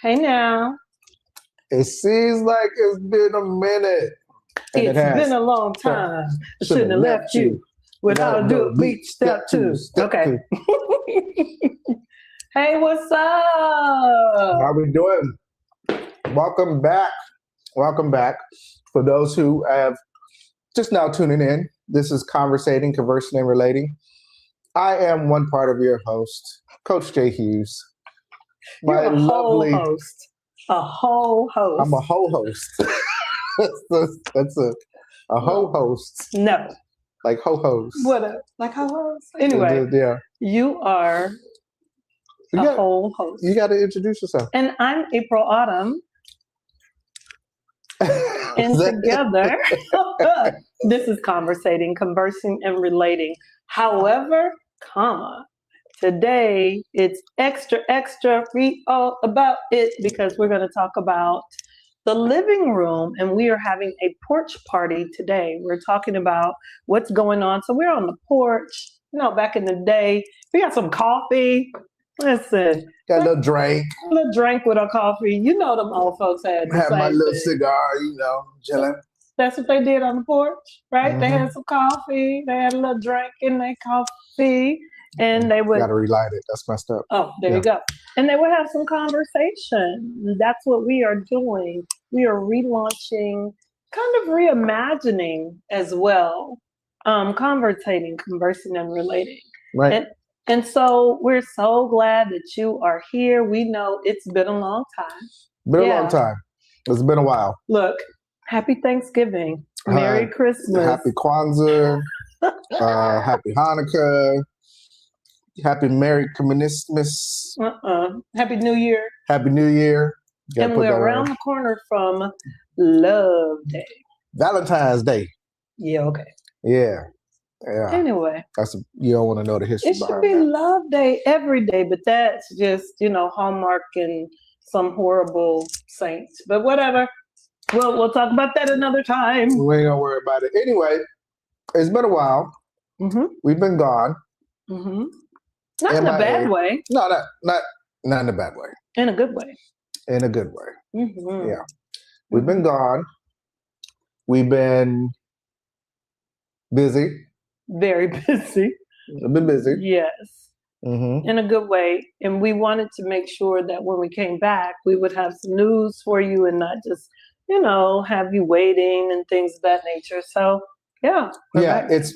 Hey now. It seems like it's been a minute. And it's been a long time. I shouldn't have left you without a do beat step two. Okay. Hey, what's up? How we doing? Welcome back. Welcome back. For those who have just now tuning in, this is Conversating, Conversing and Relating. I am one part of your host, Coach J. Hughes. You're a whole host. A whole host. I'm a whole host. That's a whole host. No. Like ho-hos. What? Like ho-hos? Anyway, yeah. You are a whole host. You got to introduce yourself. And I'm April Autumn. And together, this is Conversating, Conversing and Relating. However, today it's extra, read all about it because we're going to talk about the living room, and we are having a porch party today. We're talking about what's going on. So we're on the porch. You know, back in the day, we got some coffee. Listen. Got a little drink. A little drink with our coffee. You know them old folks had the Have same my little thing. cigar, chilling. That's what they did on the porch, right? Mm-hmm. They had some coffee. They had a little drink in their coffee. And they would... Got to relight it. That's messed up. Oh, there you go. And they would have some conversation. That's what we are doing. We are relaunching, kind of reimagining as well. Conversating, conversing, and relating. Right. And so we're so glad that you are here. We know it's been a long time. Been a long time. It's been a while. Look, happy Thanksgiving. Merry Christmas. Happy Kwanzaa. Happy Hanukkah. Happy Merry Christmas. Happy New Year. Happy New Year. And we're around the corner from Love Day. Valentine's Day. Yeah, okay. Yeah. Anyway. You don't want to know the history. It should be Love Day every day, but that's just, Hallmark and some horrible saints. But whatever. We'll talk about that another time. We ain't gonna worry about it. Anyway, it's been a while. Mm-hmm. We've been gone. Mm-hmm. Not in a bad way. No, not in a bad way. In a good way. In a good way. Mm-hmm. Yeah. We've been gone. We've been busy. Very busy. I've been busy. Yes. Mm-hmm. In a good way. And we wanted to make sure that when we came back, we would have some news for you and not just, have you waiting and things of that nature. So, yeah. Yeah, it's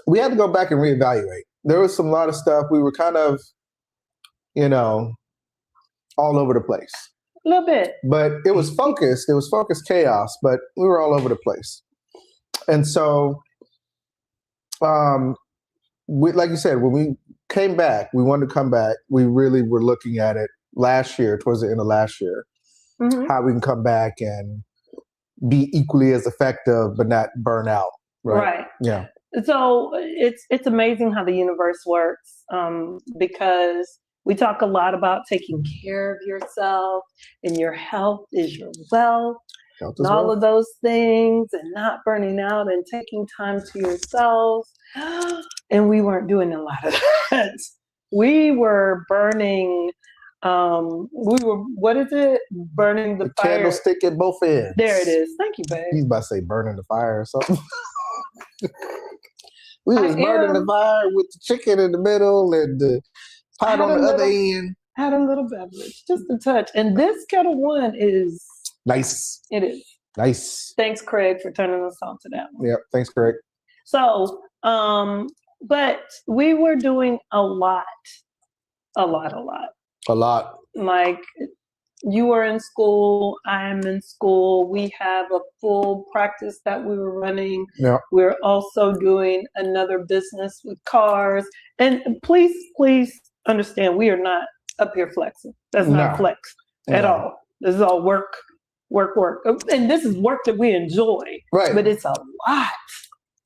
we had to go back and reevaluate. There was a lot of stuff. We were kind of, all over the place. A little bit. But it was focused. It was focused chaos, but we were all over the place. And so, like you said, when we came back, we wanted to come back. We really were looking at it last year, towards the end of last year, how we can come back and be equally as effective, but not burn out. Right. Yeah. So it's amazing how the universe works, because we talk a lot about taking care of yourself, and your health is your wealth, and all of those things, and not burning out and taking time to yourselves. And we weren't doing a lot of that. We were burning, burning the fire. Candlestick at both ends. There it is. Thank you, babe. He's about to say burning the fire or something. We was burning the fire with the chicken in the middle and the pot on the other end. Had a little beverage, just a touch. And this Kettle One is nice. It is nice. Thanks, Craig, for turning us on to that one. Yep, thanks, Craig. So, but we were doing a lot. Like, you were in school, I am in school. We have a full practice that we were running. Yeah. We're also doing another business with cars. And please understand, we are not up here flexing. That's not flex at all. This is all work. And this is work that we enjoy. Right. But it's a lot.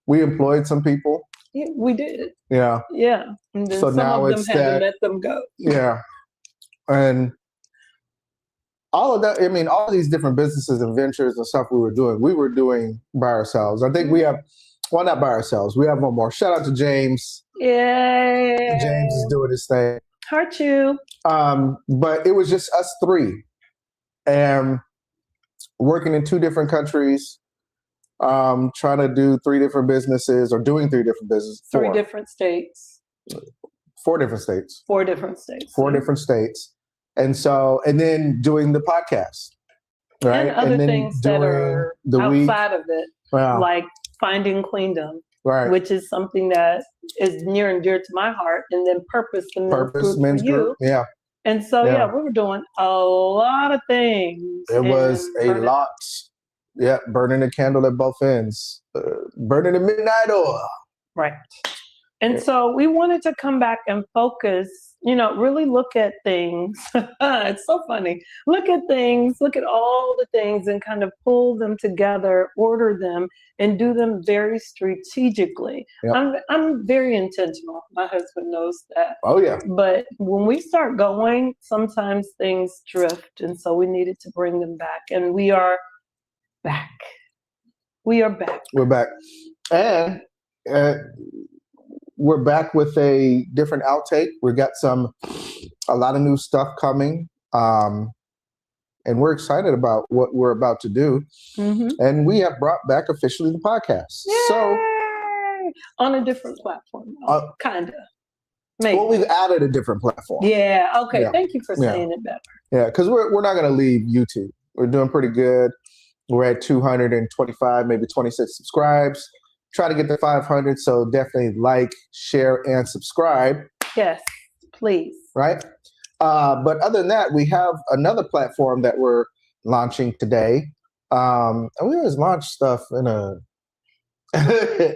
We employed some people. Yeah, we did. Yeah. Yeah. And then so some now of them had to let them go. Yeah. And all of that, all of these different businesses and ventures and stuff we were doing by ourselves. I think we have, well, not by ourselves. We have one more. Shout out to James. Yeah. James is doing his thing. Heart you. But it was just us three, and working in 2 different countries, trying to do 3 different businesses, or doing 3 different businesses. 3 different states. 4 different states. 4 different states. 4 different states. And then doing the podcast, right? And other then things that are outside of it, like Finding Queendom, right? Which is something that is near and dear to my heart. And then Purpose, the men's group. Yeah. And so, we were doing a lot of things. It was a lot. Yeah, burning the candle at both ends, burning the midnight oil. Right. And so we wanted to come back and focus, really look at things. It's so funny. Look at things, look at all the things and kind of pull them together, order them, and do them very strategically. Yep. I'm very intentional. My husband knows that. Oh, yeah. But when we start going, sometimes things drift. And so we needed to bring them back. And we are back. We are back. We're back. And we're back with a different outtake. We got a lot of new stuff coming. And we're excited about what we're about to do. Mm-hmm. And we have brought back officially the podcast. Yay! So on a different platform, kind of. Maybe. Well, we've added a different platform. Yeah. Okay. Yeah. Thank you for saying it better. Yeah, because we're not going to leave YouTube. We're doing pretty good. We're at 225, maybe 26 subscribes. Try to get to 500, so definitely like, share, and subscribe. Yes, please. Right? But other than that, we have another platform that we're launching today. And we always launch stuff in a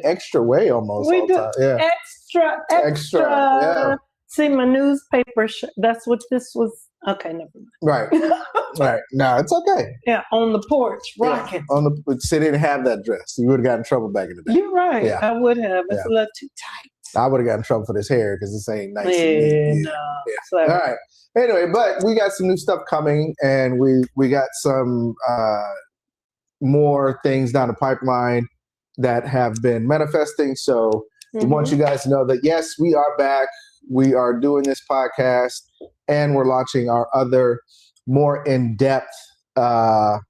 extra way almost. We do. Yeah. Extra. Yeah. See, my newspaper, that's what this was. Okay, never mind. Right. Right. No, it's okay. Yeah, on the porch, rocking. Yeah, see, they didn't have that dress. You would have gotten in trouble back in the day. You're right. Yeah. I would have. It's a little too tight. I would have gotten in trouble for this hair because this ain't nice. No. All right. Anyway, but we got some new stuff coming, and we got some more things down the pipeline that have been manifesting. So we want you guys to know that, yes, we are back. We are doing this podcast, and we're launching our other more in-depth kind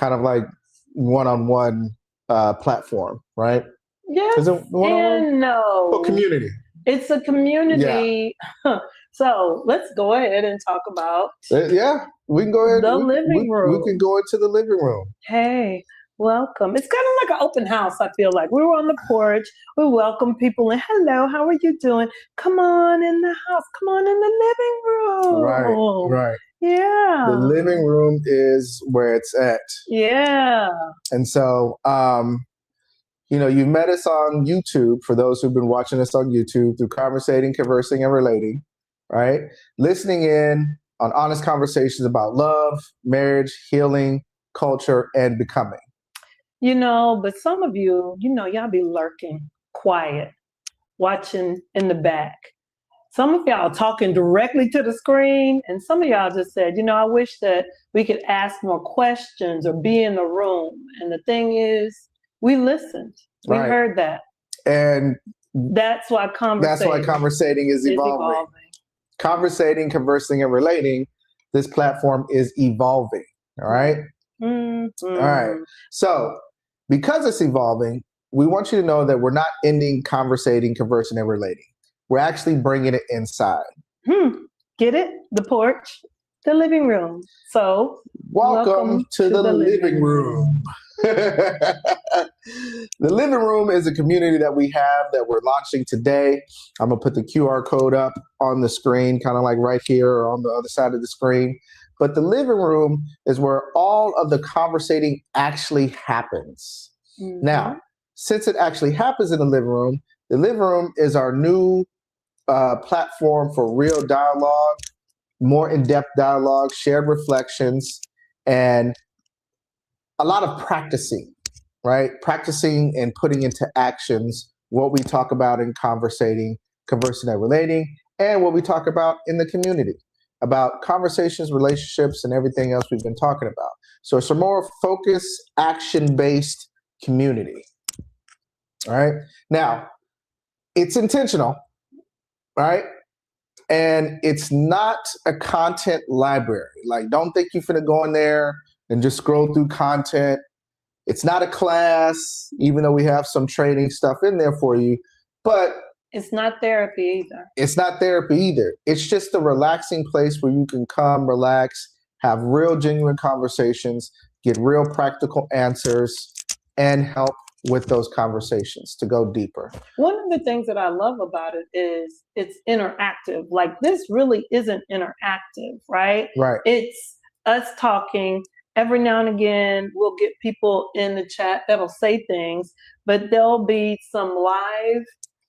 of like one-on-one platform, right? Yes. Is it one-on-one? And no. Oh, community. It's a community. Yeah. So let's go ahead and talk about we can go ahead. The living room. We can go into the living room. Hey. Welcome. It's kind of like an open house, I feel like. We were on the porch. We welcome people in. Hello, how are you doing? Come on in the house. Come on in the living room. Right. Yeah. The living room is where it's at. Yeah. And so, you met us on YouTube, for those who've been watching us on YouTube, through Conversating, Conversing, and Relating, right? Listening in on honest conversations about love, marriage, healing, culture, and becoming. But some of you, y'all be lurking, quiet, watching in the back. Some of y'all talking directly to the screen, and some of y'all just said, I wish that we could ask more questions or be in the room. And the thing is, we listened. We heard that. And that's why Conversating is evolving. Conversating, Conversing, and Relating, this platform is evolving. All right? Mm-hmm. All right. So, because it's evolving, we want you to know that we're not ending conversating, conversing, and relating. We're actually bringing it inside. Get it? The porch, the living room. So, welcome to the living room. The living room is a community that we have that we're launching today. I'm going to put the QR code up on the screen, kind of like right here or on the other side of the screen. But the living room is where all of the conversating actually happens. Mm-hmm. Now, since it actually happens in the living room is our new platform for real dialogue, more in-depth dialogue, shared reflections, and a lot of practicing, right? Practicing and putting into actions what we talk about in conversing, and relating, and what we talk about in the community, about conversations, relationships, and everything else we've been talking about. So it's a more focused, action-based community. All right. Now, it's intentional, right? And it's not a content library. Like, don't think you're finna go in there and just scroll through content. It's not a class, even though we have some training stuff in there for you, but it's not therapy either. It's not therapy either. It's just a relaxing place where you can come, relax, have real, genuine conversations, get real practical answers, and help with those conversations to go deeper. One of the things that I love about it is it's interactive. Like, this really isn't interactive, right? Right. It's us talking. Every now and again, we'll get people in the chat that'll say things, but there'll be some live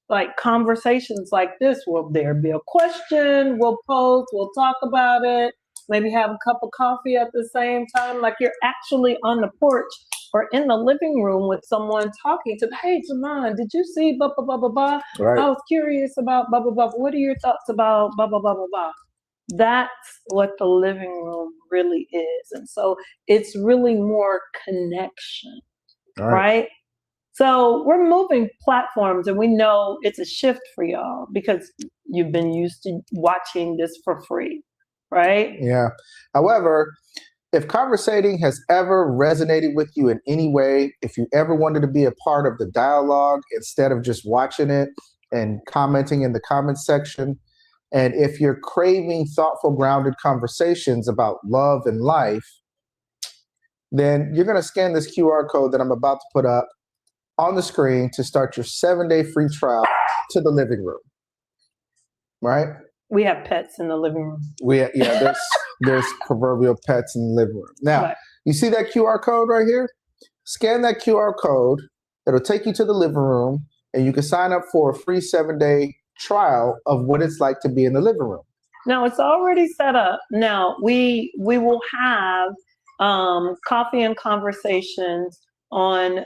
like conversations like this. Will there be a question? We'll pose, we'll talk about it, maybe have a cup of coffee at the same time. Like, you're actually on the porch or in the living room with someone talking to, hey, Jamon, did you see blah, blah, blah, blah, blah? Right. I was curious about blah, blah, blah. What are your thoughts about blah, blah, blah, blah, blah? That's what the living room really is. And so it's really more connection, right? So we're moving platforms, and we know it's a shift for y'all because you've been used to watching this for free, right? Yeah. However, if Conversating has ever resonated with you in any way, if you ever wanted to be a part of the dialogue instead of just watching it and commenting in the comments section, and if you're craving thoughtful, grounded conversations about love and life, then you're going to scan this QR code that I'm about to put up on the screen to start your 7-day free trial to the living room. Right? We have pets in the living room. There's proverbial pets in the living room. Now, Right. You see that QR code right here? Scan that QR code. It'll take you to the living room, and you can sign up for a free 7-day trial of what it's like to be in the living room. Now, it's already set up. Now, we will have coffee and conversations on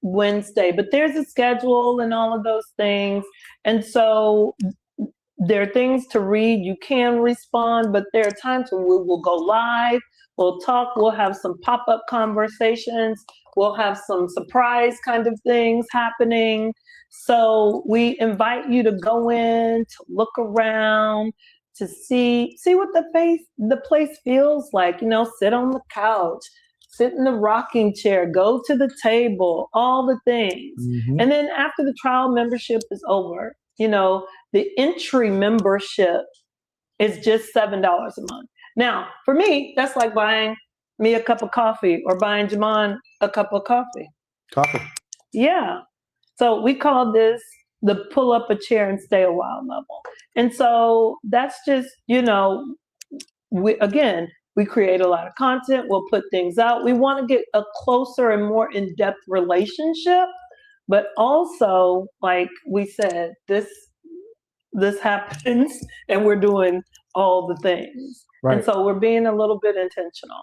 Wednesday, but there's a schedule and all of those things. And so there are things to read. You can respond, but there are times when we will go live. We'll talk. We'll have some pop-up conversations. We'll have some surprise kind of things happening. So we invite you to go in, to look around, to see what the place feels like. You know, sit on the couch, sit in the rocking chair, go to the table, all the things. Mm-hmm. And then after the trial membership is over, you know, the entry membership is just $7 a month. Now, for me, that's like buying me a cup of coffee or buying Jamon a cup of coffee. Coffee. Yeah. So we call this the pull up a chair and stay a while level. And so that's just, you know, we create a lot of content. We'll put things out. We want to get a closer and more in-depth relationship. But also, like we said, this happens and we're doing all the things. Right. And so we're being a little bit intentional.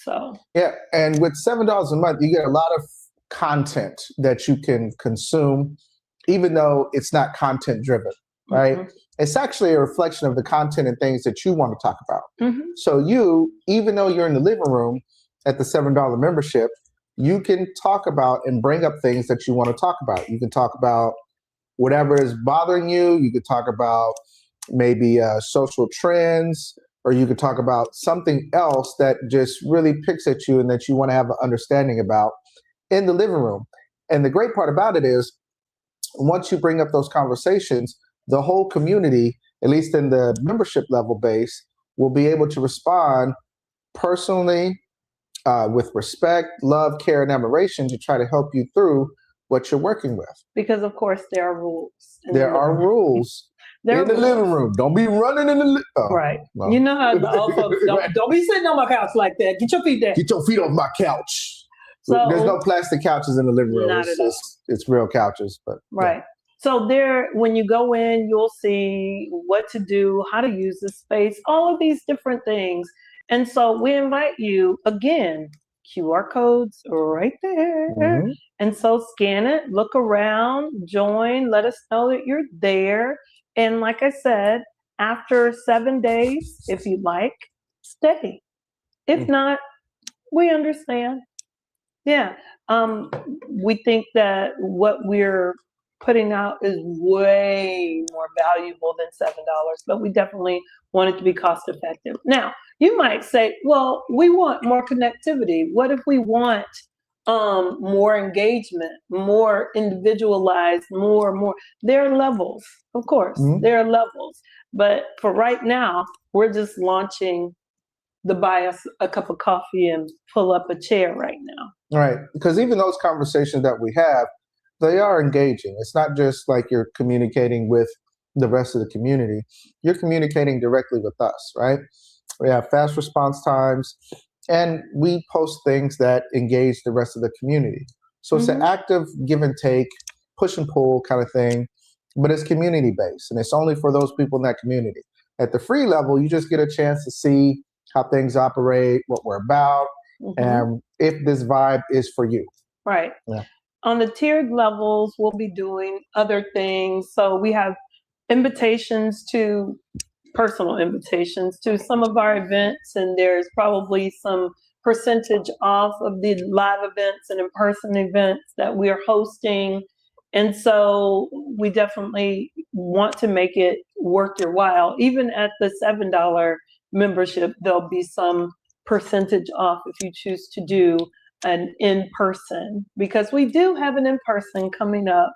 So yeah, and with $7 a month, you get a lot of content that you can consume, even though it's not content driven, right? Mm-hmm. It's actually a reflection of the content and things that you want to talk about. Mm-hmm. So you, even though you're in the living room at the $7 membership, you can talk about and bring up things that you want to talk about. You can talk about whatever is bothering you. You could talk about maybe social trends, or you could talk about something else that just really picks at you and that you want to have an understanding about in the living room. And the great part about it is, once you bring up those conversations, the whole community, at least in the membership level base, will be able to respond personally, with respect, love, care, and admiration to try to help you through what you're working with. Because, of course, there are rules. There are rules in the living room. Don't be running in the right. Well. You know how the old folks don't be sitting on my couch like that. Get your feet there. Get your feet off my couch. So, there's no plastic couches in the living room. Not at all. It's real couches. But right. Yeah. So there, when you go in, you'll see what to do, how to use the space, all of these different things. And so we invite you, again, QR codes right there. Mm-hmm. And so scan it, look around, join, let us know that you're there. And like I said, after 7 days, if you like, stay. If not, we understand. Yeah. We think that what we're putting out is way more valuable than $7, but we definitely want it to be cost effective. Now, you might say, well, we want more connectivity. What if we want more engagement, more individualized, more? There are levels, of course, there are levels. But for right now, we're just launching the buy us a cup of coffee and pull up a chair right now. Right. Because even those conversations that we have, they are engaging. It's not just like you're communicating with the rest of the community. You're communicating directly with us, right? We have fast response times, and we post things that engage the rest of the community. So it's an active give and take, push and pull kind of thing, but it's community based, and it's only for those people in that community. At the free level, you just get a chance to see how things operate, what we're about, and if this vibe is for you. Right. Yeah. On the tiered levels, we'll be doing other things. So we have personal invitations to some of our events, and there's probably some percentage off of the live events and in-person events that we are hosting. And so we definitely want to make it worth your while. Even at the $7 membership, there'll be some percentage off if you choose to do an in-person, because we do have an in-person coming up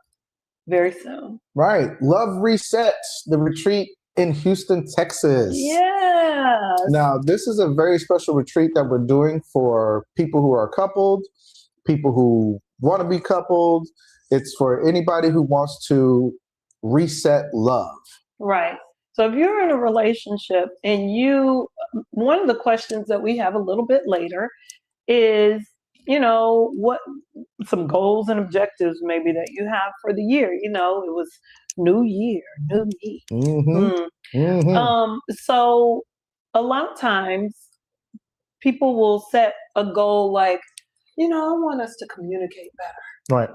very soon. Right. Love Resets, the retreat in Houston, Texas. Yes. Now, this is a very special retreat that we're doing for people who are coupled, people who want to be coupled. It's for anybody who wants to reset love. Right. So if you're in a relationship and one of the questions that we have a little bit later is, what some goals and objectives maybe that you have for the year. It was new year, new me. So a lot of times people will set a goal like, I want us to communicate better. Right.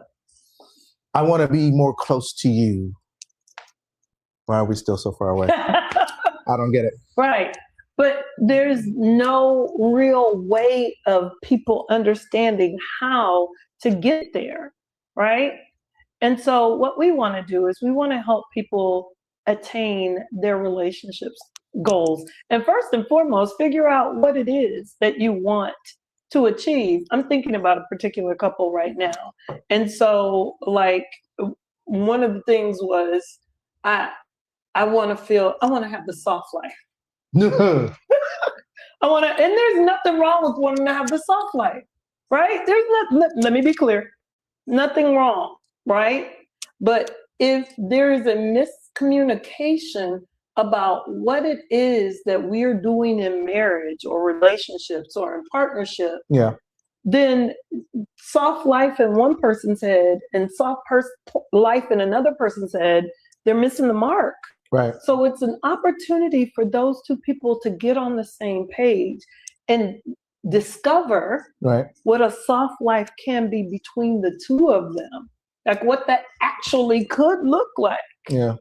I want to be more close to you. Why are we still so far away? I don't get it. Right. But there's no real way of people understanding how to get there, right? And so what we want to do is we want to help people attain their relationships goals. And first and foremost, figure out what it is that you want to achieve. I'm thinking about a particular couple right now. And so one of the things was I want to have the soft life. And there's nothing wrong with wanting to have the soft life, right? Let me be clear, nothing wrong, right? But if there is a miscommunication about what it is that we're doing in marriage or relationships or in partnership, then soft life in one person's head and soft life in another person's head, they're missing the mark. Right. So it's an opportunity for those two people to get on the same page and discover what a soft life can be between the two of them, like what that actually could look like. Yeah.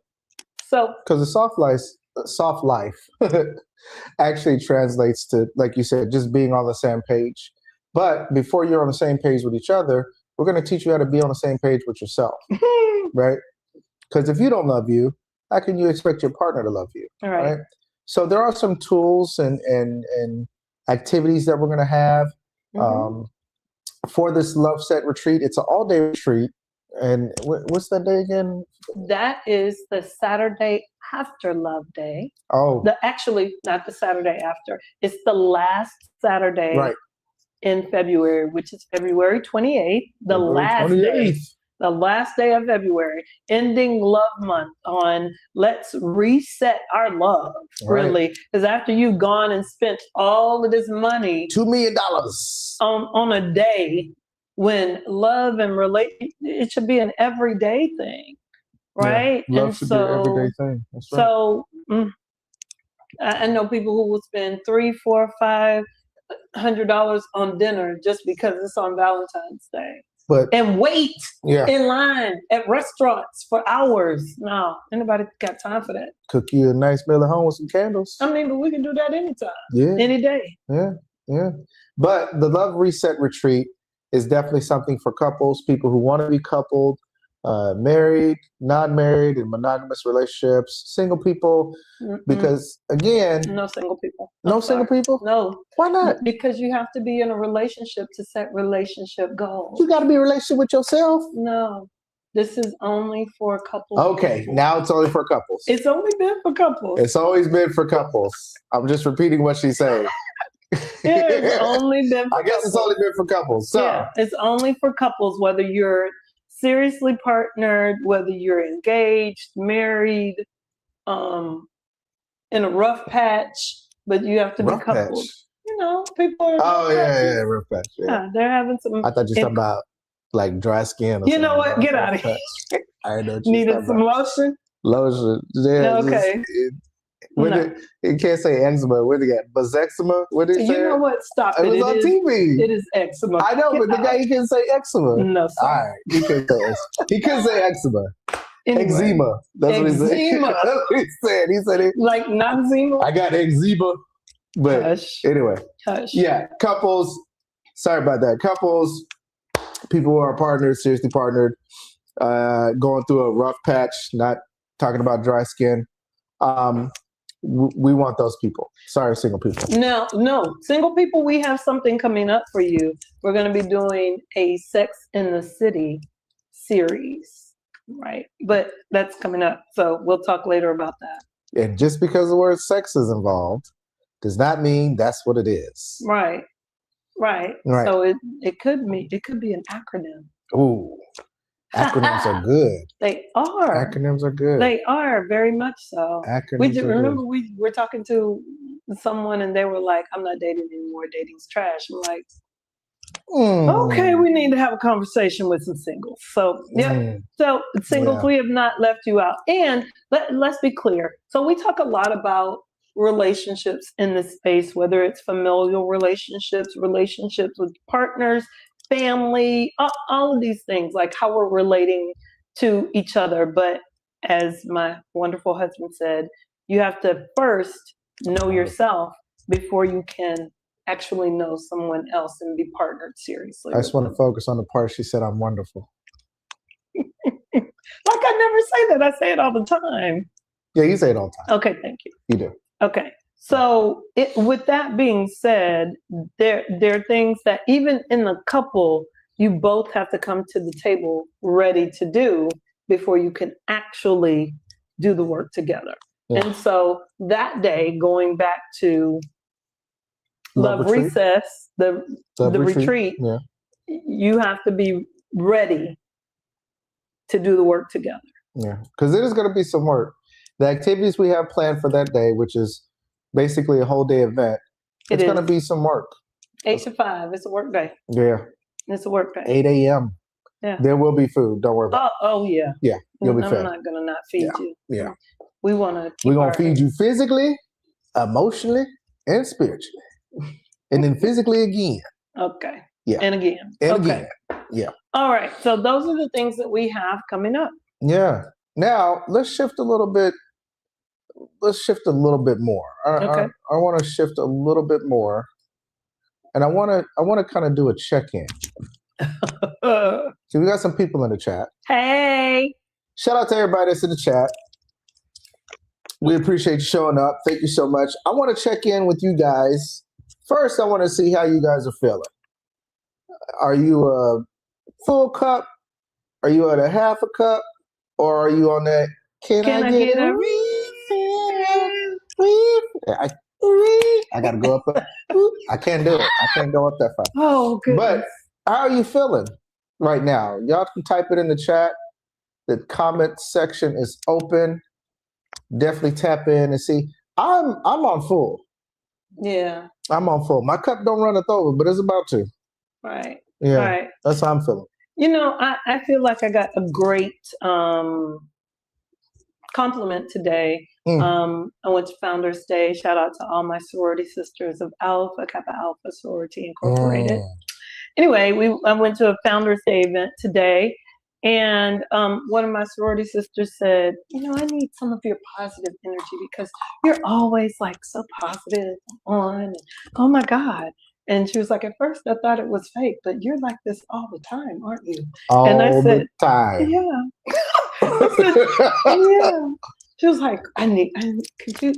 So, because the soft life actually translates to, like you said, just being on the same page. But before you're on the same page with each other, we're going to teach you how to be on the same page with yourself, right? Because if you don't love you, how can you expect your partner to love you? All right. So there are some tools and activities that we're going to have for this Love Set retreat. It's an all-day retreat. And what's that day again? That is the Saturday after Love Day. Oh. Actually, not the Saturday after. It's the last Saturday in February, which is February 28th, the last day of February, ending Love Month on let's reset our love, really. Because after you've gone and spent all of this money, $2 million on a day, when love and it should be an everyday thing, right? Yeah, love should be an everyday thing. That's right. So I know people who will spend $300, $400, $500 on dinner just because it's on Valentine's Day. And wait in line at restaurants for hours. No, anybody got time for that. Cook you a nice meal at home with some candles. I mean, but we can do that anytime. Any day. Yeah. But the Love Reset Retreat is definitely something for couples, people who want to be coupled, married, non-married, and monogamous relationships, single people, because again, no single people. No single people? No. Why not? Because you have to be in a relationship to set relationship goals. You got to be in a relationship with yourself? No. This is only for couples. Okay, now it's only for couples. It's only been for couples. It's always been for couples. I'm just repeating what she's saying. It's only been for I guess couples. it's only been for couples. So. Yeah, it's only for couples, whether you're seriously partnered, whether you're engaged, married, in a rough patch, but you have to be coupled. Patch. You know, people are. Oh, yeah, rough patch. Yeah, they're having some. I thought you were talking about like dry skin or You know what? Get out of here. I know what you Needed some lotion? Lotion. Yeah, okay. It can't say eczema. What did he get? Basexema? What did he say? You know what? Stop it. It was on TV. It is eczema. I know, but the guy, he can say eczema. No, sir. All right. He couldn't say eczema. Anyway, eczema. That's what he said. That's what he said. He said it. Like not eczema? I got eczema. But Hush. Anyway. Hush. Yeah. Couples. Sorry about that. Couples. People who are partnered, seriously partnered, going through a rough patch, not talking about dry skin. We want those people. Sorry, single people. No. Single people, we have something coming up for you. We're going to be doing a Sex in the City series, right? But that's coming up. So we'll talk later about that. And just because the word sex is involved does not mean that's what it is. Right. So it could be an acronym. Ooh. Acronyms are good. They are. Acronyms are good. They are very much so. Acronyms Remember we were talking to someone and they were like, I'm not dating anymore. Dating's trash. I'm like, okay, we need to have a conversation with some singles. So, So singles, we have not left you out. And let's be clear. So we talk a lot about relationships in this space, whether it's familial relationships with partners, family, all of these things, like how we're relating to each other. But as my wonderful husband said, you have to first know yourself before you can actually know someone else and be partnered seriously. I just want to focus on the part she said, I'm wonderful. Like I never say that. I say it all the time. Yeah, you say it all the time. Okay, thank you. You do. Okay. So with that being said, there are things that even in the couple, you both have to come to the table ready to do before you can actually do the work together. Yeah. And so that day, going back to Love Recess, the retreat, you have to be ready to do the work together. Yeah, because it is going to be some work. The activities we have planned for that day, which is basically a whole day event, it's going to be some work. 8 to 5. It's a work day. Yeah. It's a work day. 8 a.m. Yeah. There will be food. Don't worry about it. Oh, yeah. Yeah. You'll be fed. I'm not going to not feed you. Yeah. We're going to feed you physically, emotionally, and spiritually. And then physically again. Okay. Yeah. And again. Again. Yeah. All right. So those are the things that we have coming up. Yeah. Now, let's shift a little bit. Let's shift a little bit more. I want to shift a little bit more. And I want to kind of do a check-in. So we got some people in the chat. Hey. Shout out to everybody that's in the chat. We appreciate you showing up. Thank you so much. I want to check in with you guys. First, I want to see how you guys are feeling. Are you a full cup? Are you at a half a cup? Or are you on that, can I get a refill? I got to go up there. I can't do it. I can't go up that far. Oh, goodness. But how are you feeling right now? Y'all can type it in the chat. The comment section is open. Definitely tap in and see. I'm on full. Yeah. I'm on full. My cup don't run over, but it's about to. Right. Yeah. Right. That's how I'm feeling. You know, I feel like I got a great compliment today. I went to Founders Day. Shout out to all my sorority sisters of Alpha Kappa Alpha Sorority Incorporated. Anyway, I went to a Founders Day event today, and one of my sorority sisters said, you know, I need some of your positive energy because you're always like so positive on. Oh my God. And she was like, at first I thought it was fake, but you're like this all the time, aren't you? All and I said, the time. Yeah. I said, yeah. She was like, could you,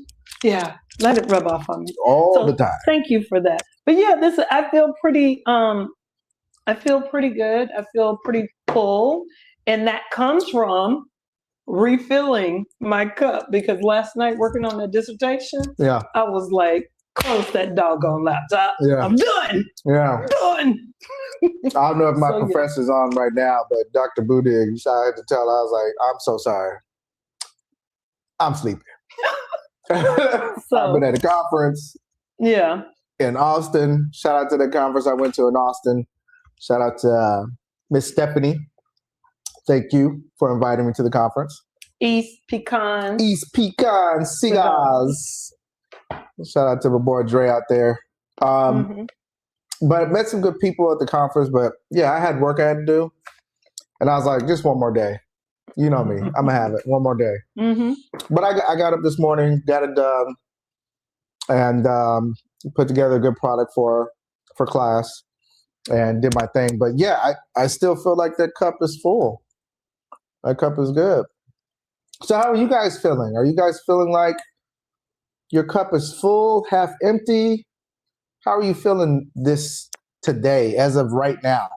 let it rub off on me. All the time. Thank you for that. But yeah, I feel pretty good. I feel pretty full. And that comes from refilling my cup, because last night working on the dissertation, I was like, close that doggone laptop. Yeah. I'm done. Yeah. I'm done. I don't know if my professor's on right now, but Dr. Budig, I had to tell her, I was like, I'm so sorry. I'm sleeping. I've been at a conference. Yeah. In Austin. Shout out to the conference I went to in Austin. Shout out to Miss Stephanie. Thank you for inviting me to the conference. East Pecan Cigars. Shout out to my boy Dre out there. But I met some good people at the conference. But yeah, I had work I had to do. And I was like, just one more day. You know me. I'm going to have it. One more day. But I got up this morning, got it done, and put together a good product for class and did my thing. But yeah, I still feel like that cup is full. That cup is good. So how are you guys feeling? Are you guys feeling like your cup is full, half empty? How are you feeling this today, as of right now?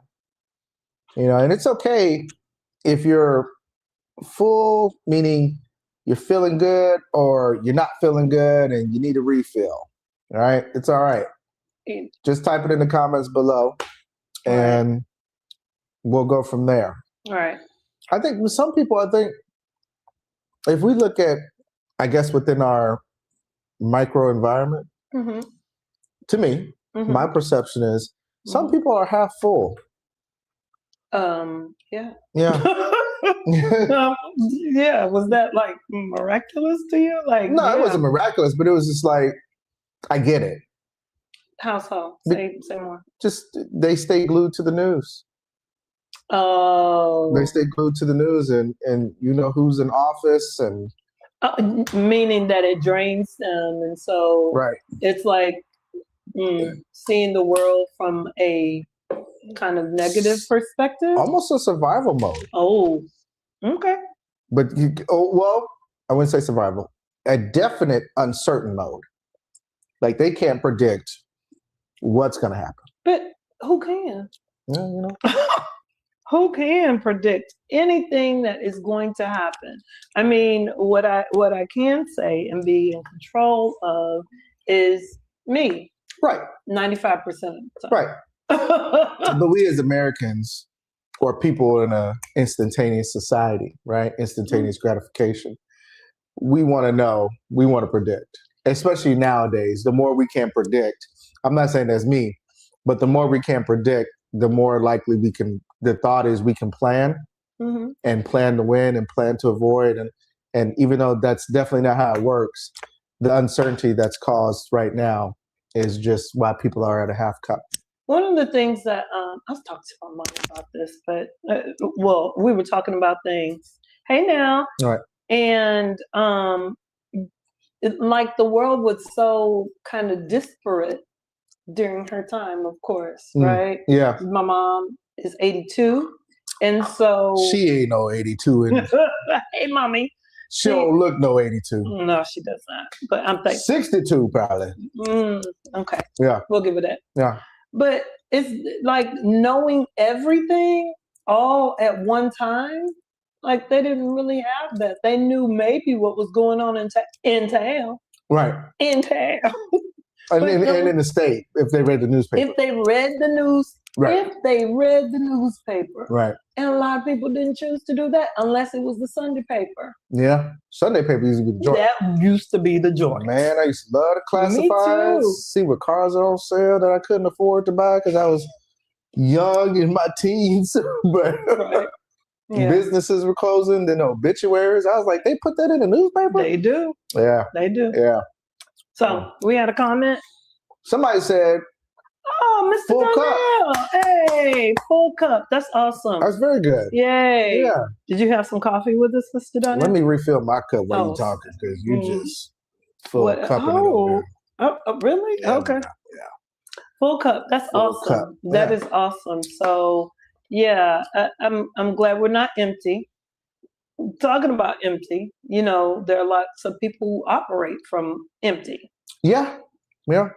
You know, and it's okay if you're full, meaning you're feeling good, or you're not feeling good and you need a refill. All right? It's all right. Just type it in the comments below and we'll go from there. All right. I think with some people, if we look at, I guess, within our micro environment, to me, my perception is some people are half full. Yeah. Yeah. Yeah. Was that like miraculous to you? Like, no, it wasn't miraculous, but it was just like, I get it. How so? Say more. Just they stay glued to the news. Oh. They stay glued to the news, and you know who's in office, and meaning that it drains them, and so it's like seeing the world from a kind of negative perspective, almost a survival mode. Oh, okay. But I wouldn't say survival. A definite uncertain mode. Like they can't predict what's going to happen. But who can? Yeah, you know. Who can predict anything that is going to happen? I mean, what I can say and be in control of is me. Right. 95% of the time. Right. But we as Americans, or people in a instantaneous society, right? Instantaneous gratification. We want to know, we want to predict. Especially nowadays, the more we can predict, I'm not saying that's me, but the more we can predict, the more likely the thought is we can plan and plan to win and plan to avoid. And even though that's definitely not how it works, the uncertainty that's caused right now is just why people are at a half cup. One of the things that I was talking to my mom about this, but we were talking about things. Hey now. All right. And like the world was so kind of disparate during her time, of course, right? Yeah. My mom is 82, and so she ain't no 82. Hey, mommy. She don't look no 82. No, she does not. But I'm thinking 62 probably. Okay. Yeah. We'll give it that. Yeah. But it's like knowing everything all at one time. Like they didn't really have that. They knew maybe what was going on in town. Right. In town. And in the state, if they read the newspaper. If they read the news. Right. If they read the newspaper. Right. And a lot of people didn't choose to do that unless it was the Sunday paper. Yeah. Sunday paper used to be the joint. That used to be the joint. Man, I used to love the classifieds. Me too. See what cars are on sale that I couldn't afford to buy because I was young in my teens. But businesses were closing, then obituaries. I was like, they put that in the newspaper? They do. Yeah. They do. Yeah. So we had a comment. Somebody said, "Oh, Mr. Full Donnell. Hey, full cup. That's awesome. That's very good. Yay. Yeah. Did you have some coffee with us, Mr. Donnell? Let me refill my cup while you're talking because you just full cup in it over there. Oh, really? Yeah, okay. Yeah. Full cup. That's Full awesome. cup. That Yeah. is awesome. So yeah, I'm glad we're not empty. Talking about empty, there are lots of people who operate from empty. Yeah. Yeah.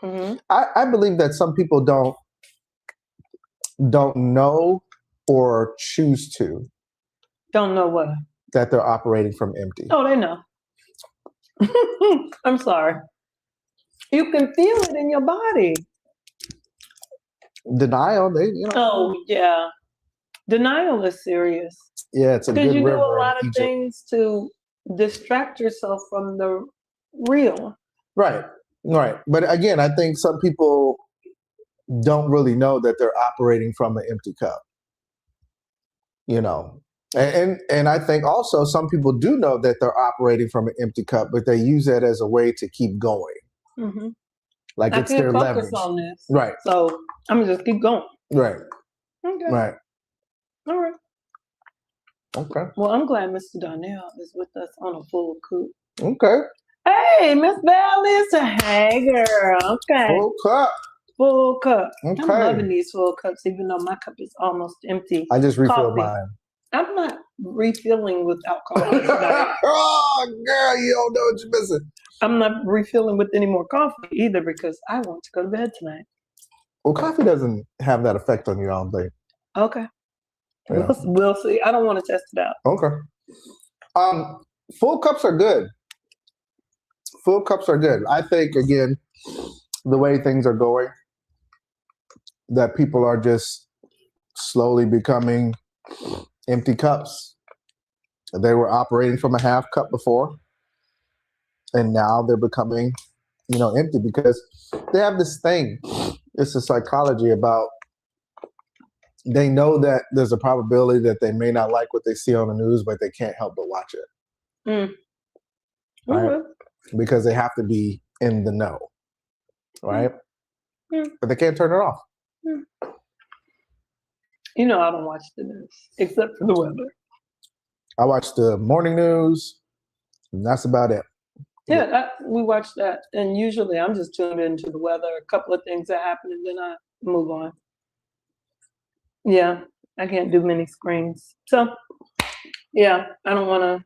Mm-hmm. I believe that some people don't know or choose to Don't know what. that they're operating from empty. Oh, they know. I'm sorry. You can feel it in your body. Denial, Oh, yeah. Denial is serious. Yeah, it's a Because good you do river a lot in of Egypt. things to distract yourself from the real. Right. But again, I think some people don't really know that they're operating from an empty cup. And I think also some people do know that they're operating from an empty cup, but they use that as a way to keep going. Mm-hmm. Like I it's can't their focus leverage. on this. Right. So I'm going to just keep going. Right. Okay. Right. All right. Okay. Well, I'm glad Mr. Donnell is with us on a full coop. Okay. Hey, Miss Bell, hey, girl. Okay. Full cup. Full cup. Okay. I'm loving these full cups, even though my cup is almost empty. I just refilled mine. I'm not refilling with alcohol tonight. Oh, girl, you don't know what you're missing. I'm not refilling with any more coffee either because I want to go to bed tonight. Well, coffee doesn't have that effect on you, I don't think. Okay. Yeah. We'll see. I don't want to test it out. Okay. Full cups are good. Full cups are good. I think, again, the way things are going, that people are just slowly becoming empty cups. They were operating from a half cup before, and now they're becoming, empty because they have this thing. It's a psychology about they know that there's a probability that they may not like what they see on the news, but they can't help but watch it. Mm. Right? Mm-hmm. Because they have to be in the know. Right? Mm. But they can't turn it off. Mm. I don't watch the news except for the weather. I watch the morning news, and that's about it. Yeah, we watch that. And usually I'm just tuned into the weather, a couple of things that happen, and then I move on. Yeah, I can't do many screens. So, yeah, I don't want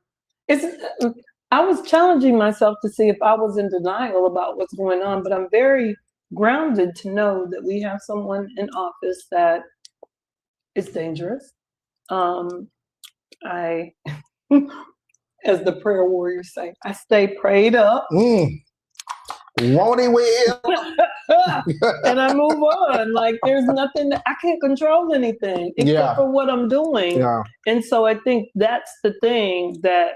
to. I was challenging myself to see if I was in denial about what's going on, but I'm very grounded to know that we have someone in office that is dangerous. I, as the prayer warriors say, I stay prayed up. Won't he will? And I move on. Like there's nothing I can't control anything except for what I'm doing. Yeah. And so I think that's the thing that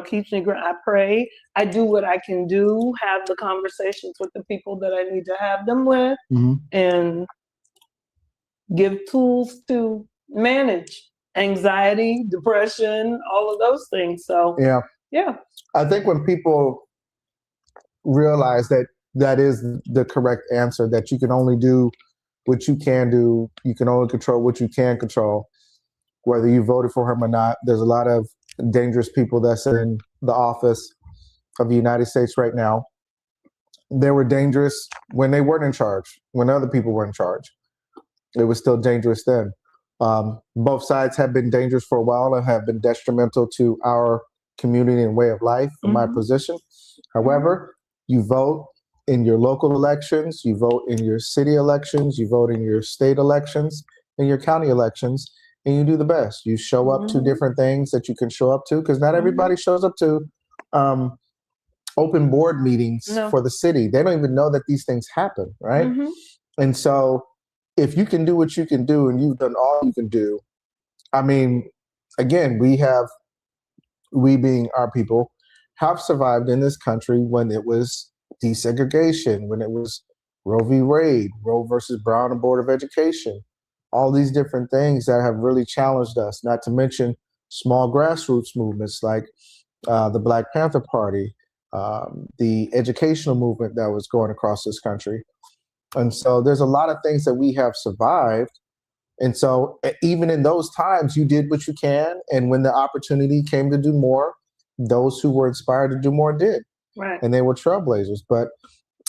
keeps me grounded. I pray. I do what I can do. Have the conversations with the people that I need to have them with, and give tools to manage anxiety, depression, all of those things. So yeah. I think when people realize that is the correct answer, that you can only do what you can do, you can only control what you can control, whether you voted for him or not. There's a lot of dangerous people that's in the office of the United States right now. They were dangerous when they weren't in charge, when other people were in charge. It was still dangerous then. Both sides have been dangerous for a while and have been detrimental to our community and way of life, from my position. However, you vote in your local elections, you vote in your city elections, you vote in your state elections, in your county elections, and you do the best. You show up to different things that you can show up to, because not everybody shows up to open board meetings for the city. They don't even know that these things happen, right? And so if you can do what you can do and you've done all you can do, I mean, again, we being our people, have survived in this country when it was desegregation, when it was Roe v. Wade, Roe versus Brown and Board of Education, all these different things that have really challenged us, not to mention small grassroots movements like the Black Panther Party, the educational movement that was going across this country. And so there's a lot of things that we have survived. And so even in those times, you did what you can. And when the opportunity came to do more, those who were inspired to do more did. Right. And they were trailblazers. But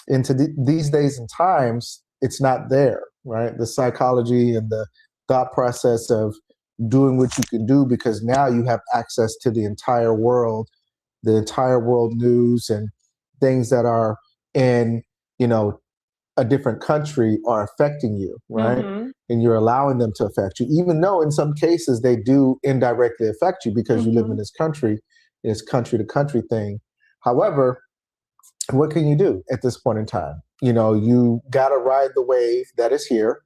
into these days and times, it's not there, right? The psychology and the thought process of doing what you can do, because now you have access to the entire world news, and things that are in, a different country are affecting you, right? And you're allowing them to affect you, even though in some cases they do indirectly affect you because you live in this country, it's country to country thing. However, what can you do at this point in time? You got to ride the wave that is here,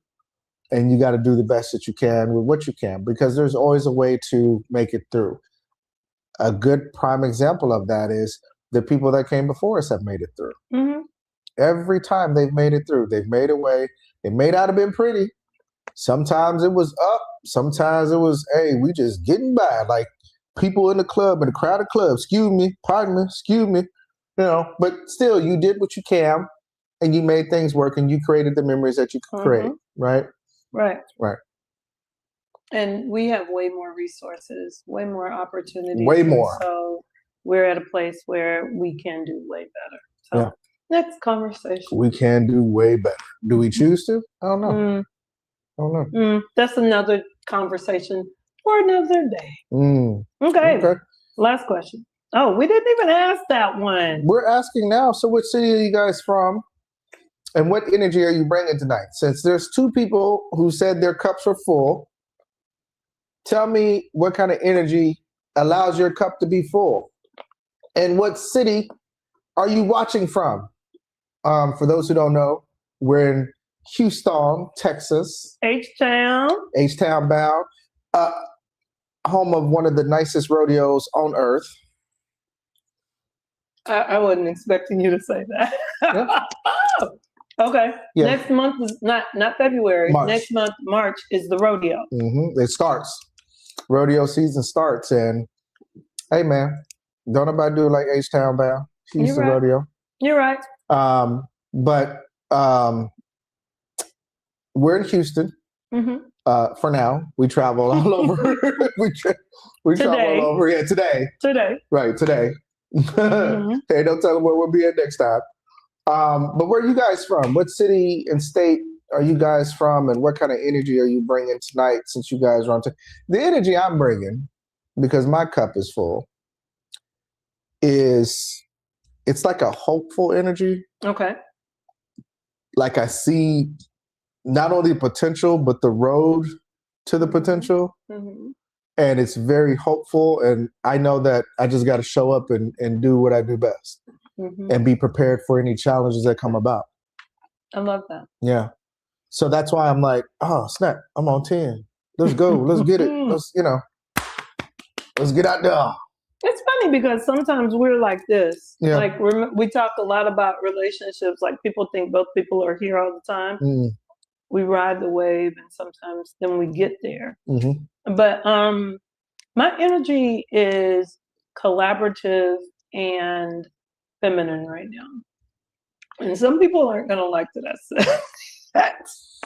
and you got to do the best that you can with what you can, because there's always a way to make it through. A good prime example of that is the people that came before us have made it through. Every time they've made it through, they've made a way. It may not have been pretty. Sometimes it was up. Sometimes it was, hey, we just getting by. Like people in the club, in the crowded club, excuse me, pardon me, excuse me. But still, you did what you can, and you made things work, and you created the memories that you could create, right? Right. Right. And we have way more resources, way more opportunities. Way more. So we're at a place where we can do way better. So next conversation. We can do way better. Do we choose to? I don't know. I don't know. That's another conversation for another day. Okay. Last question. Oh, we didn't even ask that one. We're asking now. So what city are you guys from? And what energy are you bringing tonight? Since there's two people who said their cups are full, tell me what kind of energy allows your cup to be full. And what city are you watching from? For those who don't know, we're in Houston, Texas. H-Town. H-Town bound. Home of one of the nicest rodeos on earth. I wasn't expecting you to say that. Okay. Yeah. Next month is not February. March. Next month, March, is the rodeo. It starts. Rodeo season starts. And hey, man, don't nobody do it like H-Town bound. Houston rodeo. You're right. But we're in Houston. For now, we travel all over. we travel all over. Yeah, today. Right, today. Hey, don't tell them where we'll be at next time. But where are you guys from? What city and state are you guys from? And what kind of energy are you bringing tonight, since you guys are on the energy I'm bringing, because my cup is full, it's like a hopeful energy. Okay. Like I see not only the potential, but the road to the potential. And it's very hopeful. And I know that I just got to show up and do what I do best and be prepared for any challenges that come about. I love that. Yeah. So that's why I'm like, oh, snap, I'm on 10. Let's go. Let's get it. Let's get out there. It's funny because sometimes we're like this. Yeah. Like we talk a lot about relationships. Like people think both people are here all the time. We ride the wave, and sometimes then we get there. But my energy is collaborative and feminine right now. And some people aren't going to like that I said that's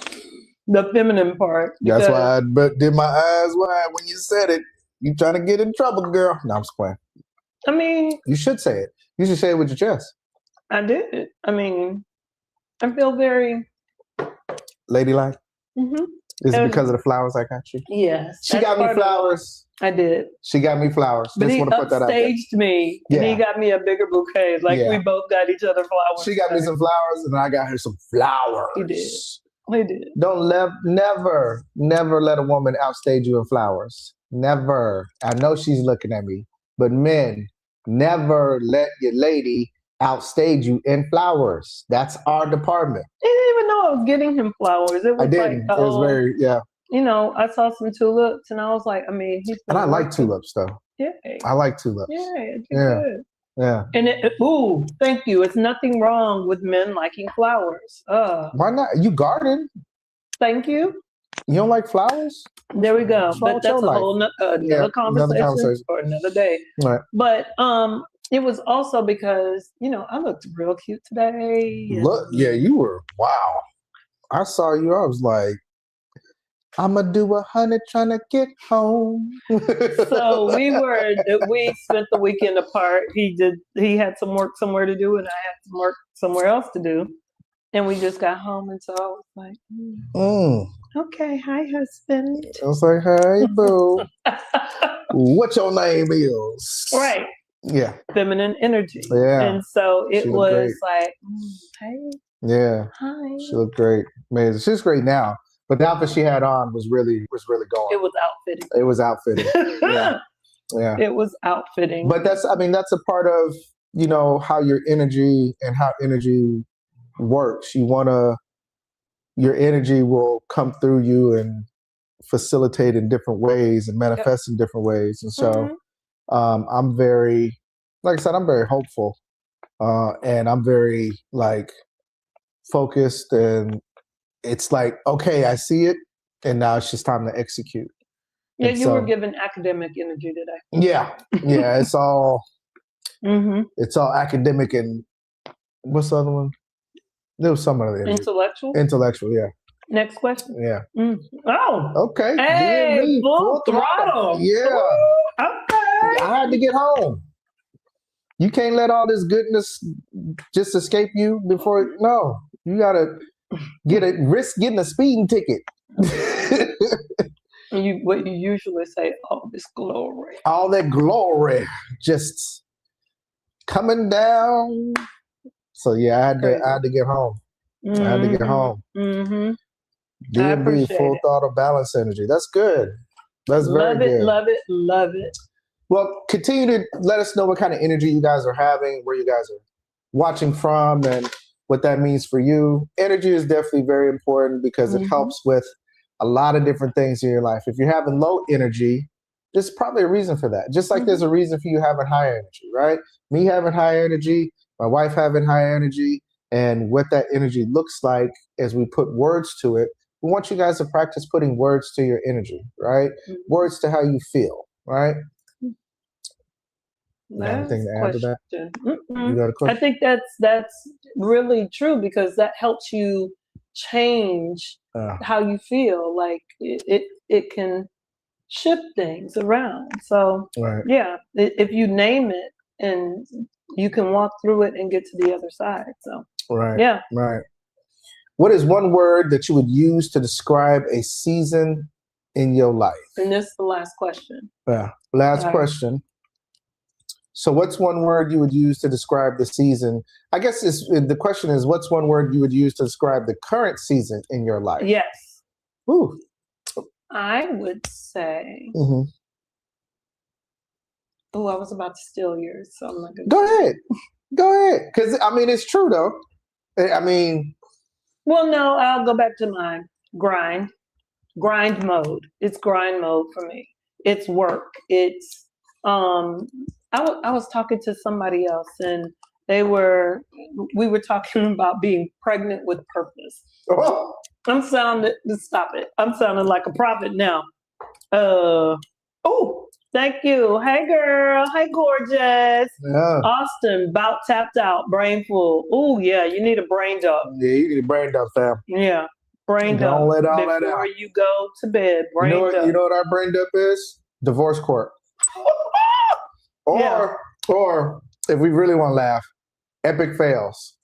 the feminine part. That's why I did my eyes wide when you said it. You trying to get in trouble, girl. No, I'm just playing. I mean, you should say it. You should say it with your chest. I did. I mean, I feel very ladylike. Is it because of the flowers I got you? Yes. She got me flowers. I did. She got me flowers. But he upstaged me, and he got me a bigger bouquet. Like we both got each other flowers. She got me some flowers, and I got her some flowers. He did. He did. Don't never let a woman outstage you in flowers. Never. I know she's looking at me, but men, never let your lady outstage you in flowers. That's our department. He didn't even know I was getting him flowers. It was I didn't. Like, it was very, I saw some tulips, and I was like, I mean, and I like tulips though. Yeah. I like tulips. Yeah. Yeah. And thank you. It's nothing wrong with men liking flowers. Why not? You garden. Thank you. You don't like flowers? There we go. But that's a whole another conversation for another day. Right. But it was also because, I looked real cute today. You were. Wow. I saw you. I was like, I'm going to do 100 trying to get home. So we spent the weekend apart. He had some work somewhere to do, and I had some work somewhere else to do. And we just got home, and so I was like, okay, hi, husband. I was like, hey, boo. What your name is? Right. Yeah. Feminine energy. Yeah. And so it was like, hey. Yeah. Hi. She looked great. Amazing. She's great now. But the outfit she had on was really going. It was outfitting. It was outfitting. Yeah. Yeah. It was outfitting. But that's a part of, how your energy and how energy works. Your energy will come through you and facilitate in different ways and manifest in different ways. And so I'm very, like I said, I'm very hopeful. And I'm very focused, and it's like, okay, I see it, and now it's just time to execute. Yeah, you were given academic energy today. Yeah. Yeah, it's all it's all academic, and what's the other one? There was some other energy. Intellectual, yeah. Next question. Yeah. Oh. Okay. Hey, full throttle. Yeah. Ooh, okay. I had to get home. You can't let all this goodness just escape you before. No, you gotta risk getting a speeding ticket. What you usually say, all this glory. All that glory just coming down. So yeah, I had to get home. I had to get home. DMB, full throttle balance energy. That's good. That's very good. Love it, love it. Well, continue to let us know what kind of energy you guys are having, where you guys are watching from, and what that means for you. Energy is definitely very important because it helps with a lot of different things in your life. If you're having low energy, there's probably a reason for that. Just like there's a reason for you having high energy, right? Me having high energy, my wife having high energy, and what that energy looks like as we put words to it. We want you guys to practice putting words to your energy, right? Words to how you feel, right? Anything to add to that? You got a question? I think that's really true, because that helps you change how you feel. Like it can shift things around. So yeah, if you name it, and you can walk through it and get to the other side. So yeah. Right. What is one word that you would use to describe a season in your life? And this is the last question. Yeah. Last question. So what's one word you would use to describe the season? I guess the question is, what's one word you would use to describe the current season in your life? Yes. Ooh. I would say, I was about to steal yours, so I'm not going to. Go ahead. Because, it's true, though. Well, no, I'll go back to mine. Grind mode. It's grind mode for me. It's work. It's, I was talking to somebody else, and we were talking about being pregnant with purpose. Oh. Stop it. I'm sounding like a prophet now. Thank you. Hey, girl. Hey, gorgeous. Yeah. Austin, about tapped out, brain full. Oh, yeah, you need a brain dump. Yeah, you need a brain dump, fam. Yeah, brain dump. Don't let all that out. Before you go to bed, brain dump. You know what our brain dump is? Divorce court. Or if we really want to laugh, epic fails.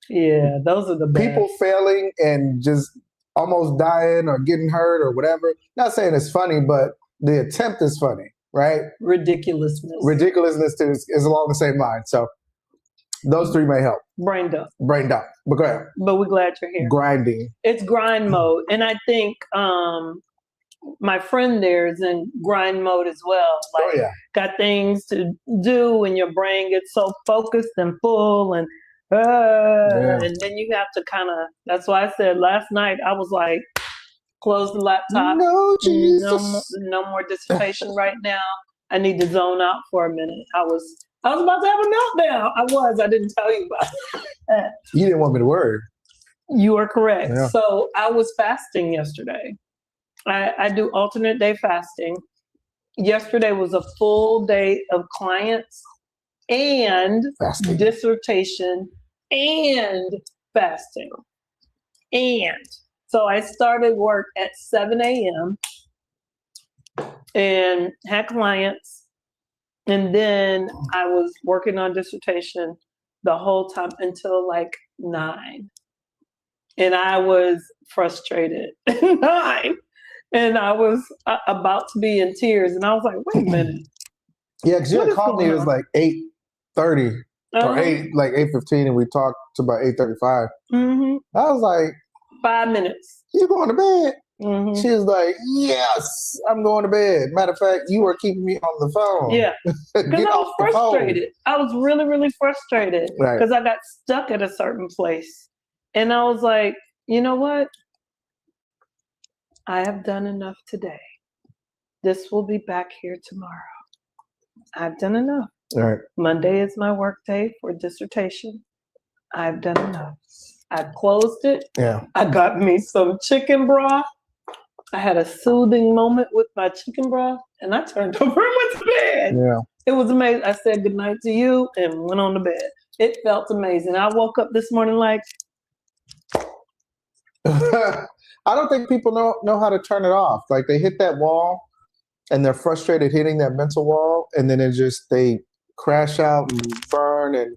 Yeah, those are the best. People failing and just almost dying or getting hurt or whatever. Not saying it's funny, but the attempt is funny, right? Ridiculousness too is along the same line. So those three may help. Brain dump. But go ahead. But we're glad you're here. Grinding. It's grind mode. And I think my friend there is in grind mode as well. Got things to do, and your brain gets so focused and full, and and then you have to that's why I said last night, I was like, close the laptop. No, Jesus. No more dissertation right now. I need to zone out for a minute. I was about to have a meltdown. I didn't tell you about that. You didn't want me to worry. You are correct. Yeah. So I was fasting yesterday. I do alternate day fasting. Yesterday was a full day of clients and dissertation and fasting. And so I started work at 7 a.m. and had clients. And then I was working on dissertation the whole time until 9. and I was frustrated. 9. And I was about to be in tears. And I was like, wait a minute. Yeah, because you had called me, it was like 8:30 or 8:15, and we talked to about 8:35. Mm-hmm. I was like, 5 minutes. You going to bed? Mm-hmm. She was like, yes, I'm going to bed. Matter of fact, you were keeping me on the phone. Yeah. Because I was frustrated. I was really, really frustrated because I got stuck at a certain place. And I was like, you know what? I have done enough today. This will be back here tomorrow. I've done enough. All right. Monday is my work day for dissertation. I've done enough. I've closed it. Yeah. I got me some chicken broth. I had a soothing moment with my chicken broth, and I turned over and went to bed. Yeah. It was amazing. I said goodnight to you and went on to bed. It felt amazing. I woke up this morning like... I don't think people know how to turn it off. Like they hit that wall and they're frustrated hitting that mental wall, and then they crash out and burn and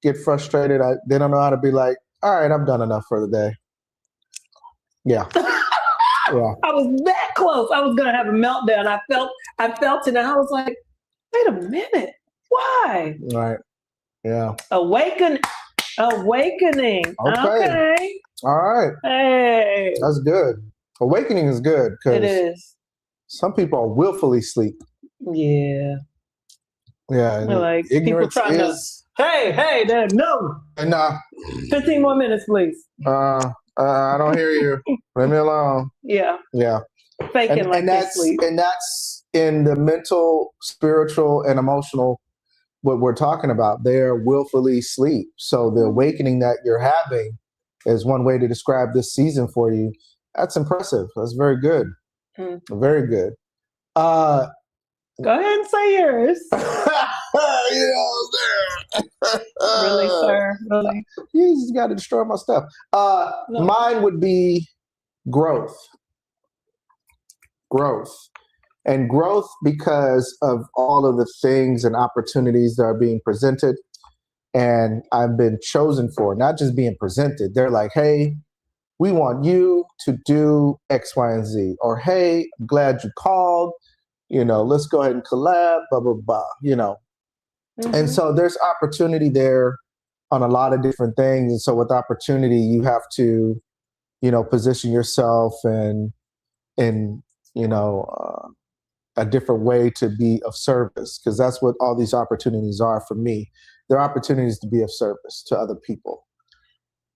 get frustrated. They don't know how to be like, all right, I'm done enough for the day. Yeah. Yeah. I was that close. I was gonna have a meltdown. I felt it, and I was like, wait a minute. Why? Right. Yeah. Awakening. Okay. All right. Hey. That's good. Awakening is good because it is. Some people are willfully asleep. Yeah. Yeah. Like ignorance people trying is. Hey, Dad, no. And 15 more minutes, please. I don't hear you. Leave me alone. Yeah. Yeah. Faking like they sleep. And that's in the mental, spiritual, and emotional, what we're talking about. They're willfully asleep. So the awakening that you're having is one way to describe this season for you. That's impressive. That's very good. Very good. Go ahead and say yours. Really, sir? Really? You just got to destroy my stuff. No. Mine would be growth. And growth because of all of the things and opportunities that are being presented. And I've been chosen for, not just being presented. They're like, hey, we want you to do X, Y, and Z. Or, hey, I'm glad you called. Let's go ahead and collab, blah, blah, blah, And so there's opportunity there on a lot of different things. And so with opportunity, you have to, position yourself in a different way to be of service, because that's what all these opportunities are for me. They're opportunities to be of service to other people.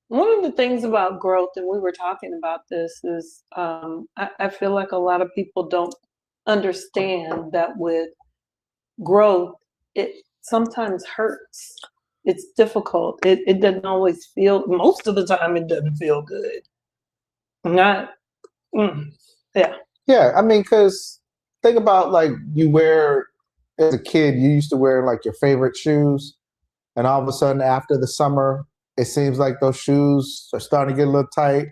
One of the things about growth, and we were talking about this, is I feel like a lot of people don't understand that with growth, it sometimes hurts. It's difficult. It doesn't always feel, most of the time it doesn't feel good. Yeah. Yeah, I mean, because think about like you wear, as a kid, you used to wear like your favorite shoes. And all of a sudden after the summer, it seems like those shoes are starting to get a little tight.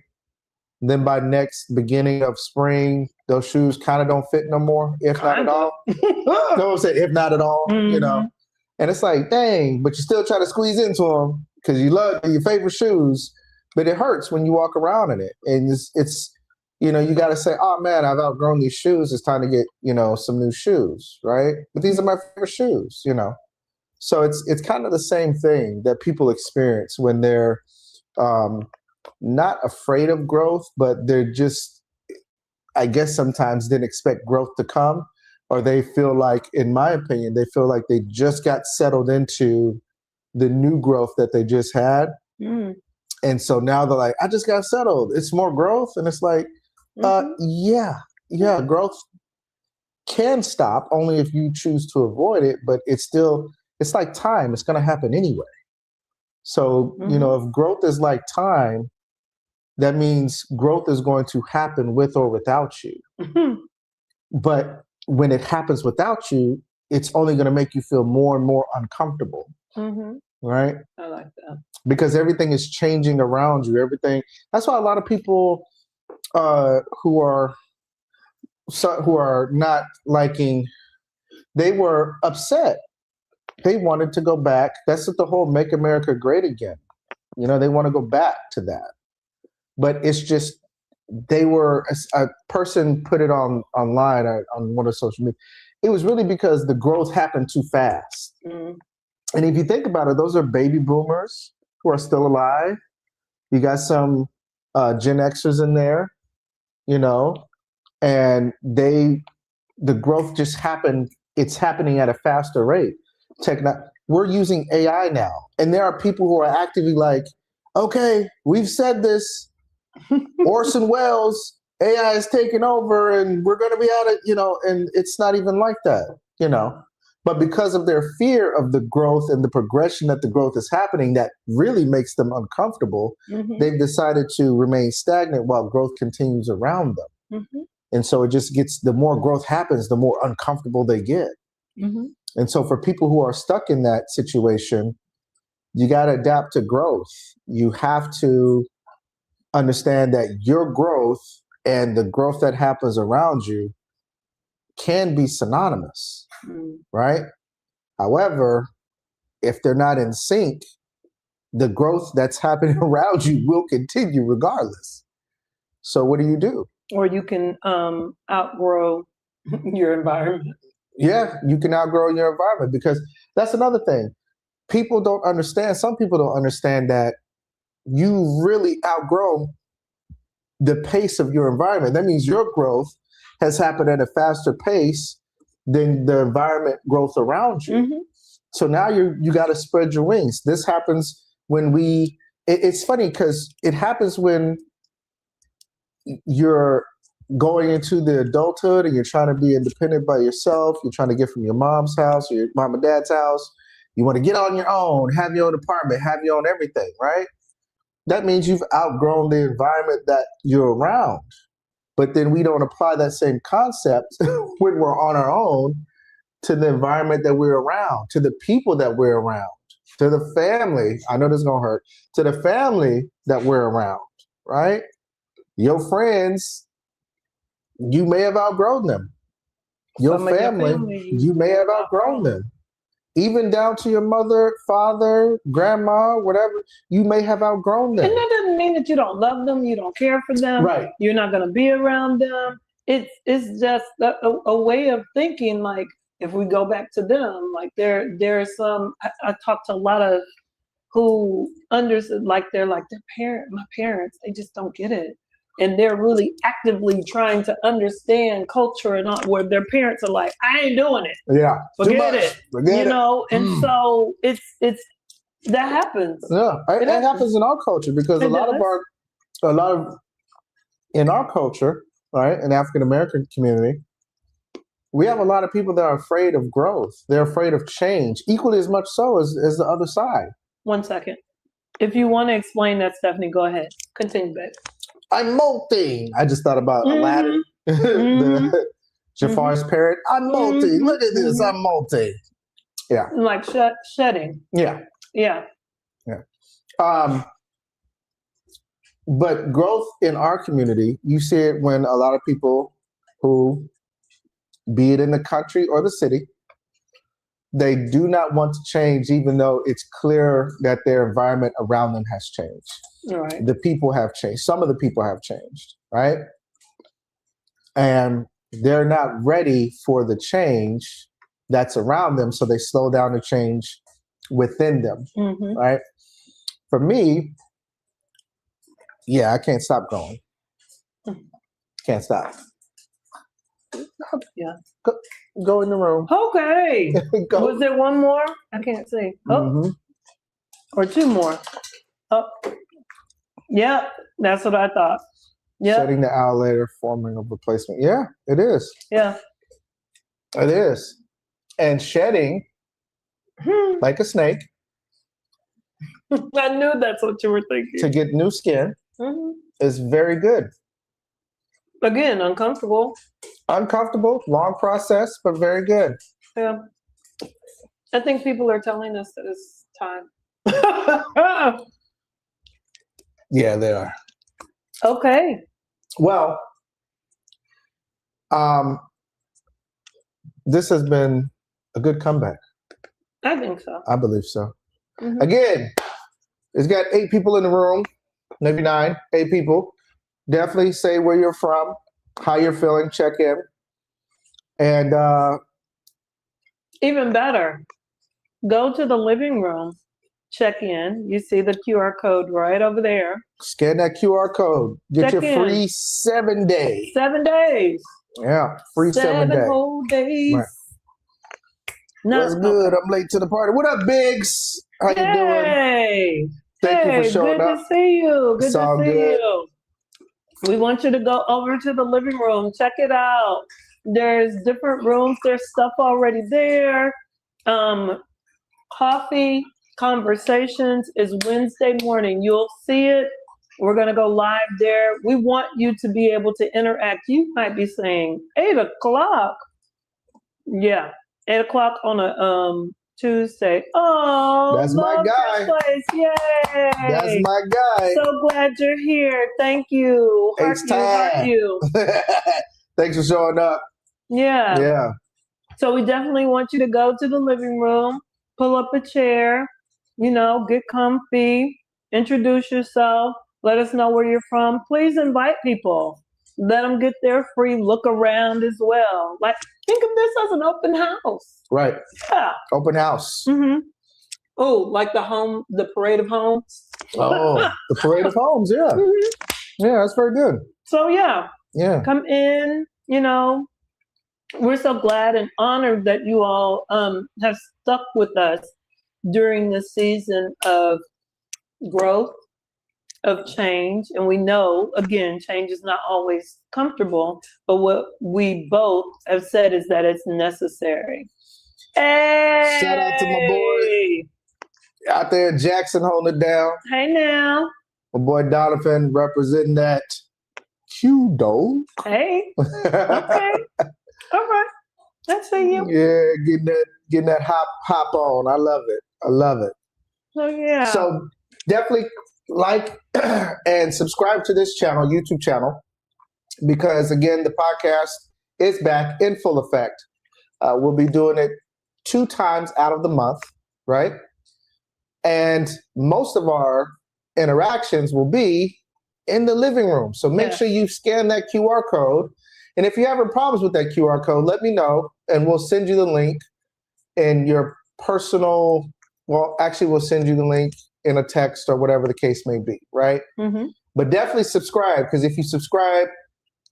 And then by next beginning of spring, those shoes kind of don't fit no more, if not at all. No, I'm saying if not at all, And it's like, dang, but you still try to squeeze into them because you love your favorite shoes, but it hurts when you walk around in it. And it's you got to say, oh man, I've outgrown these shoes. It's time to get, some new shoes, right? But these are my favorite shoes, So it's kind of the same thing that people experience when they're not afraid of growth, but they're just, I guess sometimes didn't expect growth to come, or they feel like, in my opinion, they feel like they just got settled into the new growth that they just had. And so now they're like, I just got settled. It's more growth. And it's like, yeah, growth can stop only if you choose to avoid it, but it's like time. It's going to happen anyway. So, if growth is like time, that means growth is going to happen with or without you. But when it happens without you, it's only going to make you feel more and more uncomfortable. Right? I like that. Because everything is changing around you. Everything. That's why a lot of people who are not liking, they were upset. They wanted to go back. That's what the whole Make America Great Again. They want to go back to that. but it's just a person put it online on one of social media. It was really because the growth happened too fast. Mm. And if you think about it, those are baby boomers who are still alive. You got some Gen Xers in there, and the growth just happened. It's happening at a faster rate. We're using AI now, and there are people who are actively like, okay, we've said this. Orson Welles, AI is taking over, and we're going to be out of, and it's not even like that, But because of their fear of the growth and the progression that the growth is happening, that really makes them uncomfortable. Mm-hmm. They've decided to remain stagnant while growth continues around them. Mm-hmm. And so it just the more growth happens, the more uncomfortable they get. Mm-hmm. And so for people who are stuck in that situation, you got to adapt to growth. You have to understand that your growth and the growth that happens around you can be synonymous, right? However, if they're not in sync, the growth that's happening around you will continue regardless. So what do? Or you can outgrow your environment. Yeah, you can outgrow your environment, because that's another thing. People don't understand. Some people don't understand that you really outgrow the pace of your environment. That means your growth has happened at a faster pace than the environment growth around you. Mm-hmm. So now you got to spread your wings. This happens when it's funny because it happens when you're going into the adulthood and you're trying to be independent by yourself. You're trying to get from your mom's house or your mom and dad's house. You want to get on your own, have your own apartment, have your own everything, right? That means you've outgrown the environment that you're around. But then we don't apply that same concept when we're on our own to the environment that we're around, to the people that we're around, to the family. I know this is going to hurt. To the family that we're around, right? Your friends, you may have outgrown them. Your family, you may have outgrown them. Even down to your mother, father, grandma, whatever, you may have outgrown them. And that doesn't mean that you don't love them, you don't care for them, right? You're not going to be around them. It's just a way of thinking. Like, if we go back to them, like there's some. I talked to a lot of who understood, like they're like my parents, they just don't get it. And they're really actively trying to understand culture and all, where their parents are like, I ain't doing it. Yeah. Forget it. And so it's that happens. Yeah. It happens in our culture, because a lot of in our culture, right, in the African American community, we have a lot of people that are afraid of growth. They're afraid of change, equally as much so as the other side. 1 second. If you want to explain that, Stephanie, go ahead. Continue, babe. I'm molting. I just thought about Aladdin, the Jafar's parrot. I'm molting. Look at this. I'm molting. Yeah. Like shedding. Yeah. Yeah. Yeah. But growth in our community, you see it when a lot of people who, be it in the country or the city, they do not want to change, even though it's clear that their environment around them has changed. Right. The people have changed. Some of the people have changed, right? And they're not ready for the change that's around them, so they slow down the change within them, right? For me, yeah, I can't stop going. Can't stop. Yeah. Go in the room. Okay. Was there one more? I can't see. Oh, or two more. Oh, yeah, that's what I thought. Yeah. Setting the outlayer, forming a replacement. Yeah, it is. Yeah. It is. And shedding, like a snake. I knew that's what you were thinking. To get new skin is very good. Again, uncomfortable. Uncomfortable, long process, but very good. Yeah. I think people are telling us that it's time. Yeah, they are. Okay. Well, this has been a good comeback. I think so. I believe so. Again, it's got 8 people in the room. maybe 9, 8 people. Definitely say where you're from, how you're feeling, check in. And even better, go to the living room, check in. You see the QR code right over there. Scan that QR code. Get Check your in. free 7 days. 7 days. Yeah, free 7 days. 7 whole days. Right. That's good. I'm late to the party. What up, Biggs? How you doing? Thank you for showing up. Good to see you. Good It's to all see good. you. We want you to go over to the living room. Check it out. There's different rooms. There's stuff already there. Coffee Conversations is Wednesday morning. You'll see it. We're going to go live there. We want you to be able to interact. You might be saying 8 o'clock. Yeah, 8 o'clock on a Tuesday. Oh, that's my guy. Place. Yay! That's my guy. So glad you're here. Thank you. It's time. Heart you. Thanks for showing up. Yeah. Yeah. So we definitely want you to go to the living room, pull up a chair, get comfy, introduce yourself, let us know where you're from. Please invite people. Let them get their free look around as well. Like, think of this as an open house. Right. Yeah. Open house. Mm-hmm. Oh, like the parade of homes. Oh, the parade of homes. Yeah. Mm-hmm. Yeah, that's very good. So yeah. Come in, we're so glad and honored that you all have stuck with us during this season of growth, of change. And we know, again, change is not always comfortable, but what we both have said is that it's necessary. Hey! Shout out to my boy out there in Jackson holding it down. Hey now. My boy Donovan representing that Q-Dog. Hey. Okay. All right. Let's see you. Yeah, getting that hop on. I love it. Oh yeah. So definitely like and subscribe to this channel, YouTube channel, because again, the podcast is back in full effect. We'll be doing it 2 times out of the month, right? And most of our interactions will be in the living room. So make sure you scan that QR code. And if you're having problems with that QR code, let me know, and we'll send you the link in your personal, we'll send you the link in a text or whatever the case may be, right? Mm-hmm. But definitely subscribe, because if you subscribe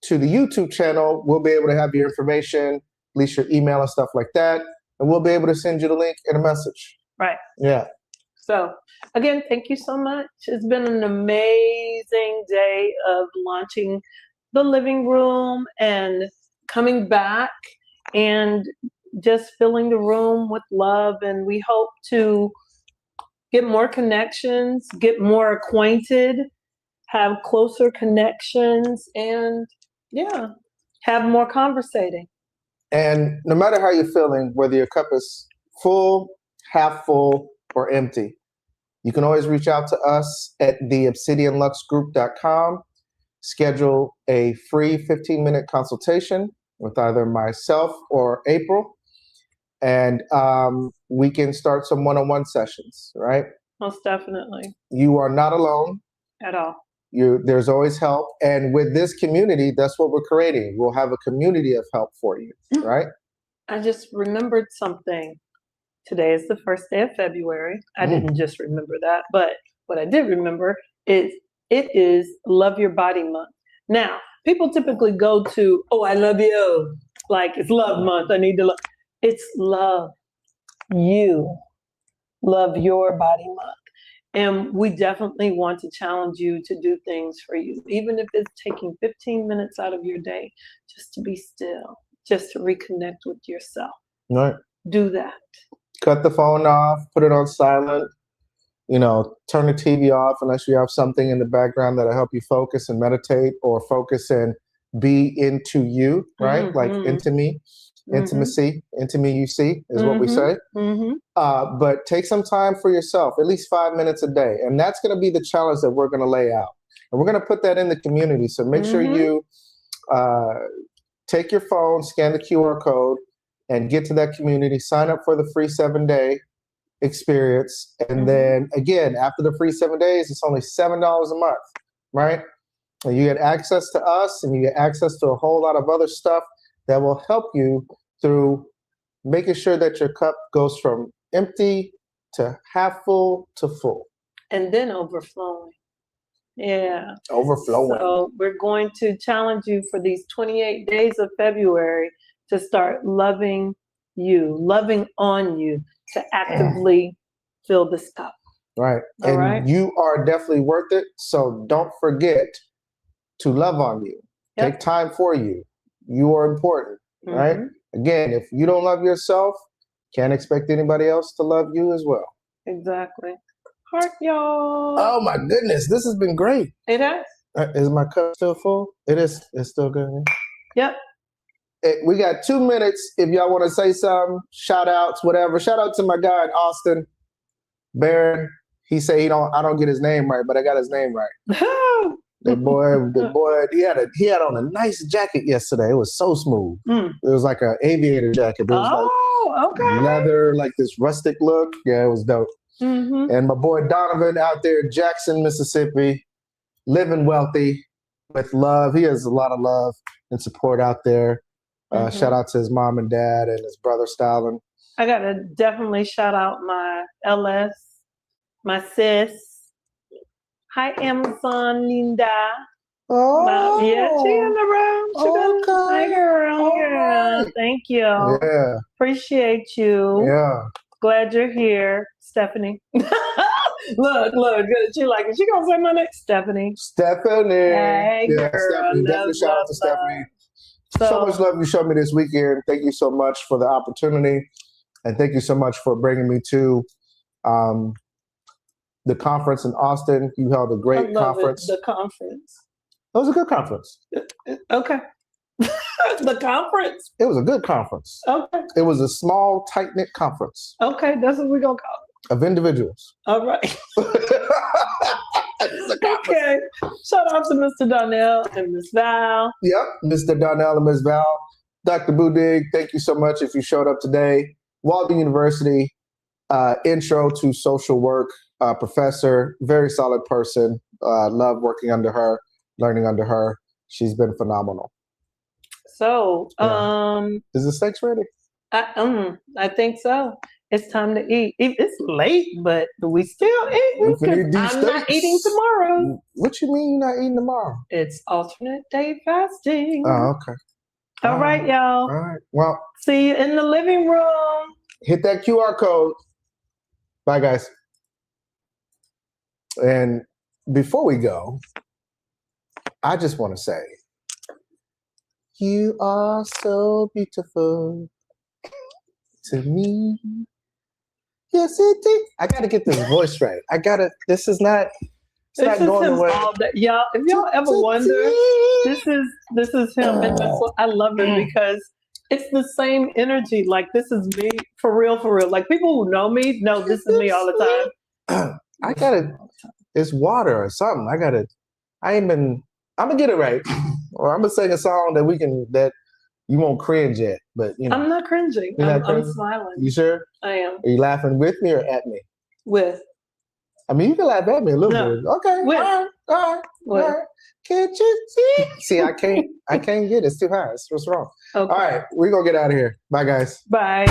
to the YouTube channel, we'll be able to have your information, at least your email and stuff like that, and we'll be able to send you the link in a message. Right. Yeah. So again, thank you so much. It's been an amazing day of launching the living room and coming back and just filling the room with love. And we hope to get more connections, get more acquainted, have closer connections, and have more conversating. And no matter how you're feeling, whether your cup is full, half full, or empty, you can always reach out to us at theobsidianluxgroup.com. Schedule a free 15-minute consultation with either myself or April, and we can start some one-on-one sessions, right? Most definitely. You are not alone. At all. There's always help. And with this community, that's what we're creating. We'll have a community of help for you, right? I just remembered something. Today is the first day of February. I didn't just remember that, but what I did remember is it is Love Your Body Month. Now, people typically go to, I love you. Like, it's love month. I need to love. It's love you. Love your body month. And we definitely want to challenge you to do things for you, even if it's taking 15 minutes out of your day, just to be still, just to reconnect with yourself. Right. Do that. Cut the phone off, put it on silent, turn the TV off unless you have something in the background that'll help you focus and meditate, or focus and be into you, right? Mm-hmm. Like intimacy, you see, is what we say. Mm-hmm. But take some time for yourself, at least 5 minutes a day. And that's going to be the challenge that we're going to lay out. And we're going to put that in the community. So make sure you take your phone, scan the QR code, and get to that community. Sign up for the free 7-day experience. And then again, after the free 7 days, it's only $7 a month, right? And you get access to us and you get access to a whole lot of other stuff that will help you through making sure that your cup goes from empty to half full to full. And then overflowing. Yeah. Overflowing. So we're going to challenge you for these 28 days of February to start loving you, loving on you, to actively fill this cup. Right. All and right. You are definitely worth it. So don't forget to love on you. Yep. Take time for you. You are important, right? Again, if you don't love yourself, can't expect anybody else to love you as well. Exactly. Heart, y'all. Oh my goodness, this has been great. It has. Is my cup still full? It is. It's still good. Yep. We got 2 minutes. If y'all want to say something, shout outs, whatever. Shout out to my guy in Austin, Baron. He say I don't get his name right, but I got his name right. The boy, he had on a nice jacket yesterday. It was so smooth. It was like an aviator jacket. It was like leather, like this rustic look. Yeah, it was dope. And my boy Donovan out there in Jackson, Mississippi, living wealthy with love. He has a lot of love and support out there. Shout out to his mom and dad and his brother Stalin. I got to definitely shout out my LS, my sis. Hi, Amazon Linda. Oh, yeah, she in the room. Hi, girl. Right. Thank you. Yeah. Appreciate you. Yeah. Glad you're here, Stephanie. look, she like it. She gonna say my name, Stephanie. Hey, yeah, girl. Stephanie. Definitely shout out to Stephanie. So much love you showed me this weekend. Thank you so much for the opportunity, and thank you so much for bringing me to the conference in Austin. You held a great conference. The conference. It was a good conference. Okay. The conference? It was a good conference. Okay. It was a small, tight-knit conference. Okay, that's what we're going to call it. Of individuals. All right. Okay. Shout out to Mr. Donnell and Ms. Val. Yep, Mr. Donnell and Ms. Val. Dr. Budig, thank you so much if you showed up today. Walden University, intro to social work professor, very solid person. Love working under her, learning under her. She's been phenomenal. So, is the steaks ready? I think so. It's time to eat. It's late, but we still eat. I'm not eating tomorrow. What you mean you're not eating tomorrow? It's alternate day fasting. Oh, okay. All right, y'all. All right. Well, see you in the living room. Hit that QR code. Bye, guys. And before we go, I just want to say, you are so beautiful to me. Yes, it is. I got to get this voice right. This is not going away. Y'all, if y'all ever wonder, this is him. And I love it because it's the same energy. Like, this is me for real, for real. Like, people who know me know this is me all the time. It's water or something. I'm gonna get it right. Or I'm gonna sing a song that you won't cringe at, but you know. I'm not cringing. I'm smiling. You sure? I am. Are you laughing with me or at me? With. I mean, you can laugh at me a little bit. Okay. With. All right. Can't you see? See, I can't get it. It's too high. What's wrong? Okay. All right, we're gonna get out of here. Bye, guys. Bye.